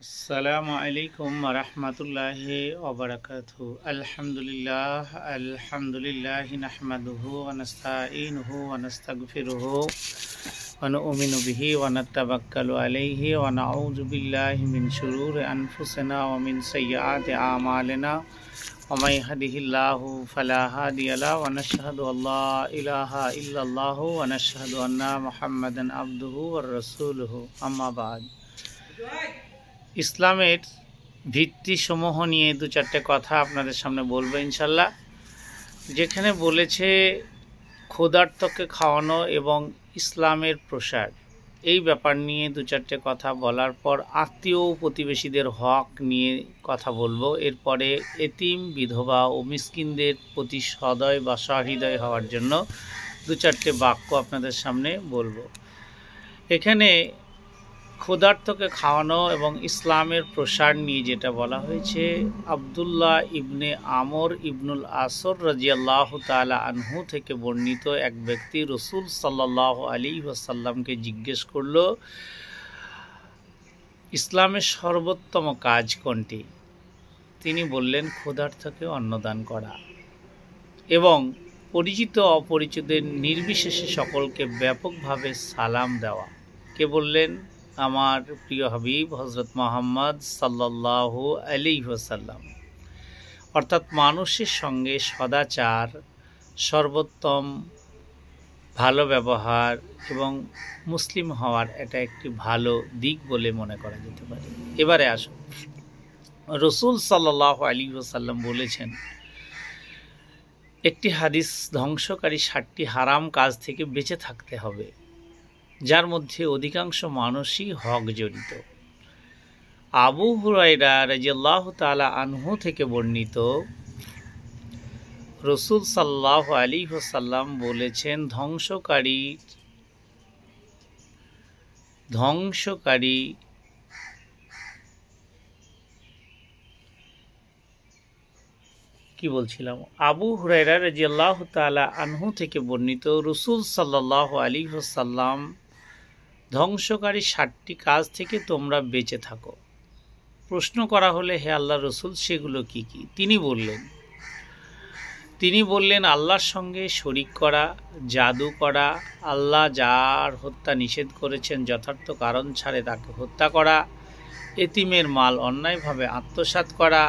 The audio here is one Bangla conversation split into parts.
আসসালামু আলাইকুম ওয়া রাহমাতুল্লাহি ওয়া বারাকাতুহু। আলহামদুলিল্লাহ নাহমাদুহু ওয়া নাস্তাঈনুহু ওয়া নাস্তাগফিরুহু ওয়া নু'মিনু বিহি ওয়া নাতাওয়াক্কালু আলাইহি ওয়া নাউযু বিল্লাহি মিন শুরুরি আনফুসিনা ওয়া মিন সাইয়্যাতি আ'মালিনা ওয়া মান ইয়াহদিহিল্লাহু ফালা হাদিয়া লাহু ওয়া নাশহাদু আল্লা ইলাহা ইল্লাল্লাহু ওয়া নাশহাদু আন্না মুহাম্মাদান আবদুহু ওয়া রাসূলুহু। আম্মা বা'দ। ইসলামের ভিত্তিসমূহ নিয়ে দু চারটে কথা আপনাদের সামনে বলবো ইনশাল্লাহ। যেখানে বলেছে ক্ষুধার্তকে খাওয়ানো এবং ইসলামের প্রসার, এই ব্যাপার নিয়ে দু চারটে কথা বলার পর আত্মীয় প্রতিবেশীদের হক নিয়ে কথা বলবো। এরপরে এতিম, বিধবা ও মিসকিনদের প্রতি সদয় বা সহৃদয় হওয়ার জন্য দু চারটে বাক্য আপনাদের সামনে বলবো। এখানে ক্ষুধার্তকে খাওয়ানো এবং ইসলামের প্রসার নিয়ে যেটা বলা হয়েছে, আবদুল্লাহ ইবনে আমর ইবনুল আসর রাদিয়াল্লাহু তাআলা আনহু থেকে বর্ণিত এক ব্যক্তি রাসূল সাল্লাল্লাহু আলাইহি ওয়াসাল্লামকে জিজ্ঞেস করল, ইসলামের সর্বোত্তম কাজ কোনটি? তিনি বললেন, ক্ষুধার্তকে অন্নদান করা এবং পরিচিত অপরিচিতদের নির্বিশেষে সকলকে ব্যাপকভাবে সালাম দেওয়া। কে বললেন? আমার প্রিয় হাবিব হযরত মুহাম্মদ সাল্লাল্লাহু আলাইহি ওয়াসাল্লাম। অর্থাৎ মানুষের সঙ্গে সদাচার, সর্বোত্তম ভালো ব্যবহার এবং মুসলিম হওয়ার এটা একটি ভালো দিক বলে মনে করা যেতে পারে। এবারে আসুন, রাসূল সাল্লাল্লাহু আলাইহি ওয়াসাল্লাম বলেছেন একটি হাদিস, ধ্বংসকারী ৬০টি হারাম কাজ থেকে বেঁচে থাকতে হবে, যার মধ্যে অধিকাংশ মানুষই হক জড়িত। আবু হুরায়রা রাদিয়াল্লাহু তাআলা আনহু থেকে বর্ণিত, রাসূল সাল্লাল্লাহু আলাইহি ওয়াসাল্লাম বলেছেন, ধ্বংসকারী কি বলছিলাম? আবু হুরায়রা রাদিয়াল্লাহু তাআলা আনহু থেকে বর্ণিত, রাসূল সাল্লাল্লাহু আলাইহি ওয়াসাল্লাম, ধ্বংসকারী ৬০টি কাজ থেকে তোমরা বেঁচে থাকো। প্রশ্ন করা হলে, হে আল্লাহর রাসূল, সেগুলো কি কি? তিনি বললেন আল্লাহর সঙ্গে শরিক করা, জাদু করা, আল্লাহ যার হত্যা নিষেধ করেছেন যথার্থ কারণ ছাড়ে তাকে হত্যা করা, এতিমের মাল অন্যায়ভাবে আত্মসাৎ করা,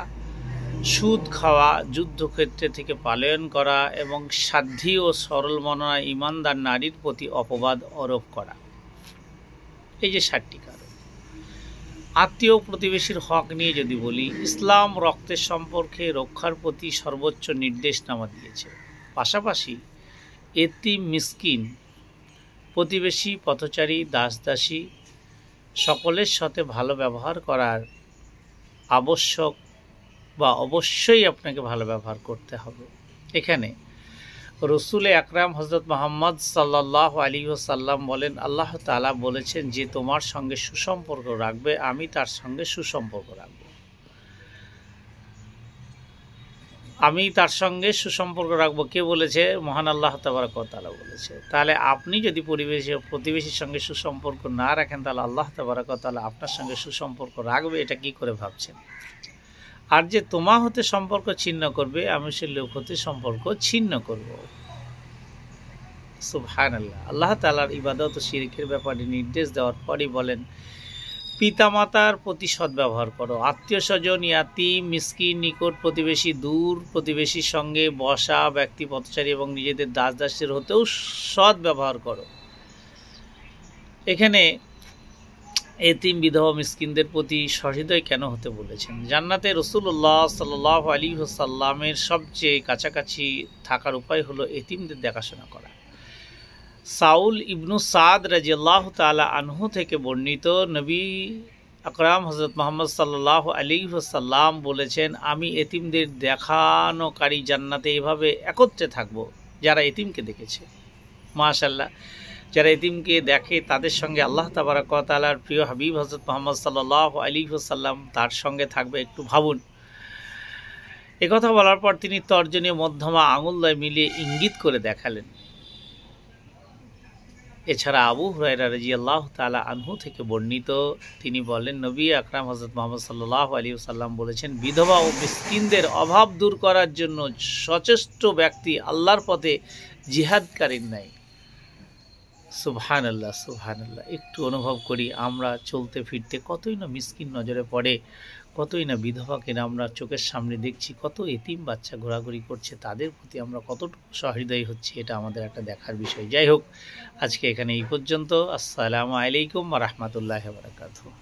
সুদ খাওয়া, যুদ্ধক্ষেত্রে থেকে পলায়ন করা এবং সাধ্বী ও সরল মনা ঈমানদার নারীর প্রতি অপবাদ আরোপ করা। এই যে ৬০টি কারণ। আত্মীয় প্রতিবেশীর হক নিয়ে যদি বলি, ইসলাম রক্তের সম্পর্কে রক্ষার প্রতি সর্বোচ্চ নির্দেশনামা দিয়েছে। পাশাপাশি এতিম, মিসকিন, প্রতিবেশী, পথচারী, দাসদাসী সকলের সাথে ভালো ব্যবহার করার আবশ্যক বা অবশ্যই আপনাকে ভালো ব্যবহার করতে হবে। এখানে রসুল আকরাম হযরত মুহাম্মদ সাল্লাল্লাহু আলাইহি ওয়াসাল্লাম বলেন, আল্লাহ তাআলা বলেছেন, যে তোমার সঙ্গে সুসম্পর্ক রাখবে আমি তার সঙ্গে সুসম্পর্ক রাখব। আমি তার সঙ্গে সুসম্পর্ক রাখবো কে বলেছে? মহান আল্লাহ তাবারক ওয়া তাআলা বলেছে। তাহলে আপনি যদি প্রতিবেশীর সঙ্গে সুসম্পর্ক না রাখেন, তাহলে আল্লাহ তাবারক ওয়া তাআলা আপনার সঙ্গে সুসম্পর্ক রাখবে, এটা কি করে ভাবছেন? আর যে তোমা হতে সম্পর্ক ছিন্ন করবে, আমি সে লোক হতে সম্পর্ক ছিন্ন করব। সুবহানাল্লাহ। আল্লাহ তাআলার ইবাদত ও শিরকের ব্যাপারে নির্দেশ দেওয়ার পরই বলেন, পিতামাতার প্রতি সদ্ব্যবহার করো, আত্মীয় স্বজন, ইয়াতীম, মিসকিন, নিকট প্রতিবেশী, দূর প্রতিবেশীর সঙ্গে বসা ব্যক্তি, পথচারী এবং নিজেদের দাস দাসীর হতেও সদ্ব্যবহার করো। এখানে এতিম, বিধবা, মিসকিনদের প্রতি সহৃদয় কেন হতে বলেছেন? জান্নাতে রাসূলুল্লাহ সাল্লাল্লাহু আলাইহি ওয়াসাল্লামের সবচেয়ে কাছাকাছি থাকার উপায় হলো এতিমদের দেখাশোনা করা। সাউল ইবনু সাদ রাদিয়াল্লাহু তাআলা আনহু থেকে বর্ণিত, নবী আকরাম হযরত মুহাম্মদ সাল্লাল্লাহু আলাইহি ওয়াসাল্লাম বলেছেন, আমি এতিমদের দেখানোকারী জান্নাতে এভাবে একত্রে থাকব যারা এতিমকে দেখেছে। মাশাআল্লাহ, যারা এতিমকে দেখে তাদের সঙ্গে আল্লাহ তাবারক ওয়া তাআলার প্রিয় হাবিব হযরত মুহাম্মদ সাল্লাল্লাহু আলাইহি ওয়াসাল্লাম তার সঙ্গে থাকবে। একটু ভাবুন। একথা বলার পর তিনি তর্জনী মধ্যমা আঙুল দ্বয় মিলিয়ে ইঙ্গিত করে দেখালেন। এছাড়া আবু হুরায়রা রাদিয়াল্লাহু তাআলা আনহু থেকে বর্ণিত, তিনি বলেন, নবী আকরাম হযরত মুহাম্মদ সাল্লাল্লাহু আলাইহি ওয়াসাল্লাম বলেছেন, বিধবা ও মিসকিনদের অভাব দূর করার জন্য সচেষ্ট ব্যক্তি আল্লাহর পথে জিহাদকারীর ন্যায়। সুবহানাল্লাহ, সুবহানাল্লাহ। একটু অনুভব করি, আমরা চলতে ফিরতে কতই না মিসকিন নজরে পড়ে, কতই না বিধবাকে আমরা চোখের সামনে দেখছি, কত এতিম বাচ্চা ঘোরাঘুরি করছে, তাদের প্রতি আমরা কতটুকু সহৃদয়ী হচ্ছি, এটা আমাদের একটা দেখার বিষয়। যাই হোক, আজকে এখানে এই পর্যন্ত। আসসালামু আলাইকুম ওয়া রাহমাতুল্লাহি ওয়া বারাকাতুহু।